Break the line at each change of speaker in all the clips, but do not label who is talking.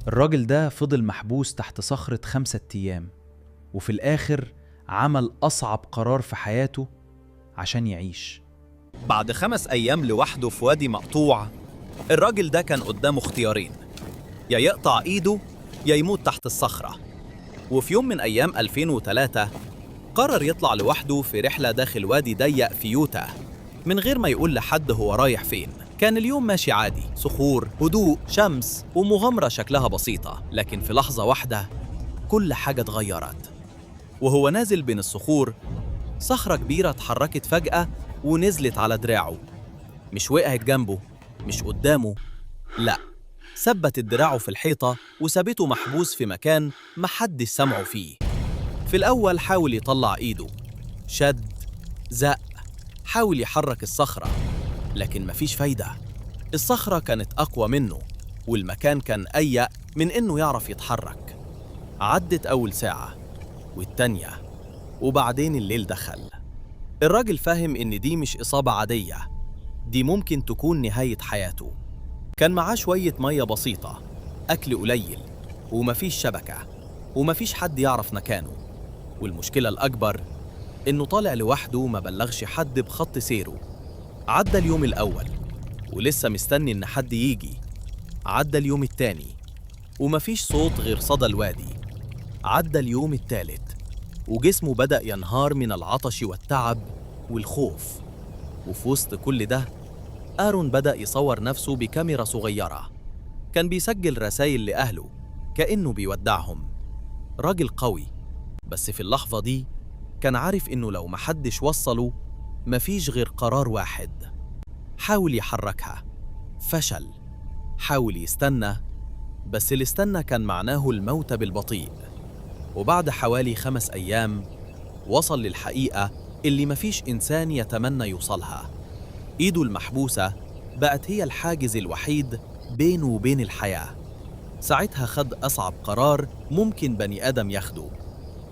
الراجل ده فضل محبوس تحت صخرة 5 أيام، وفي الآخر عمل أصعب قرار في حياته عشان يعيش.
بعد 5 أيام لوحده في وادي مقطوع، الراجل ده كان قدامه اختيارين: يا يقطع إيده يا يموت تحت الصخرة. وفي يوم من أيام 2003 قرر يطلع لوحده في رحلة داخل وادي ضيق في يوتا من غير ما يقول لحد هو رايح فين. كان اليوم ماشي عادي، صخور، هدوء، شمس، ومغامرة شكلها بسيطة. لكن في لحظة واحدة كل حاجة اتغيرت. وهو نازل بين الصخور، صخرة كبيرة اتحركت فجأة ونزلت على دراعه. مش وقعت جنبه، مش قدامه، لا، ثبتت دراعه في الحيطة وسابته محبوس في مكان محدش سمعه فيه. في الأول حاول يطلع إيده، شد، زق، حاول يحرك الصخرة، لكن مفيش فايدة. الصخرة كانت أقوى منه، والمكان كان أضيق من إنه يعرف يتحرك. عدت أول ساعة والتانية، وبعدين الليل دخل. الراجل فاهم إن دي مش إصابة عادية، دي ممكن تكون نهاية حياته. كان معاه شوية مية بسيطة، أكل قليل، ومفيش شبكة، ومفيش حد يعرف مكانه. والمشكلة الأكبر إنه طالع لوحده، ما بلغش حد بخط سيره. عدى اليوم الأول ولسه مستني إن حد يجي. عدى اليوم التاني ومفيش صوت غير صدى الوادي. عدى اليوم التالت وجسمه بدأ ينهار من العطش والتعب والخوف. وفي وسط كل ده آرون بدأ يصور نفسه بكاميرا صغيرة. كان بيسجل رسائل لأهله كأنه بيودعهم. راجل قوي، بس في اللحظة دي كان عارف إنه لو محدش وصله مفيش غير قرار واحد. حاول يحركها، فشل. حاول يستنى، بس الاستنى كان معناه الموت بالبطيء. وبعد حوالي 5 أيام وصل للحقيقة اللي مفيش إنسان يتمنى يوصلها. إيده المحبوسة بقت هي الحاجز الوحيد بينه وبين الحياة. ساعتها خد أصعب قرار ممكن بني آدم ياخده.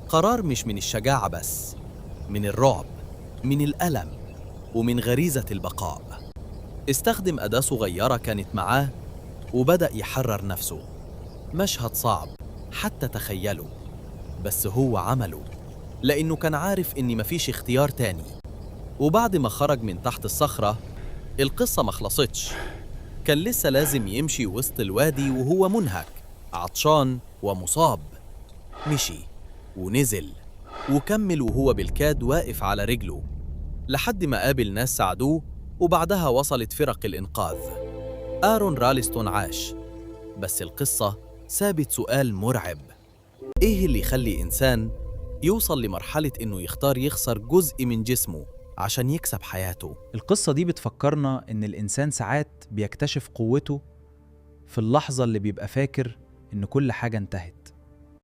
قرار مش من الشجاعة بس، من الرعب، من الألم، ومن غريزة البقاء. استخدم أداة صغيرة كانت معاه وبدأ يحرر نفسه. مشهد صعب حتى تخيله، بس هو عمله لأنه كان عارف إن مفيش اختيار تاني. وبعد ما خرج من تحت الصخرة، القصة ما خلصتش. كان لسه لازم يمشي وسط الوادي وهو منهك، عطشان ومصاب. مشي ونزل وكمل وهو بالكاد واقف على رجله، لحد ما قابل ناس ساعدوه، وبعدها وصلت فرق الإنقاذ. آرون رالستون عاش، بس القصة سابت سؤال مرعب: إيه اللي يخلي إنسان يوصل لمرحلة إنه يختار يخسر جزء من جسمه عشان يكسب حياته؟
القصة دي بتفكرنا إن الإنسان ساعات بيكتشف قوته في اللحظة اللي بيبقى فاكر إن كل حاجة انتهت.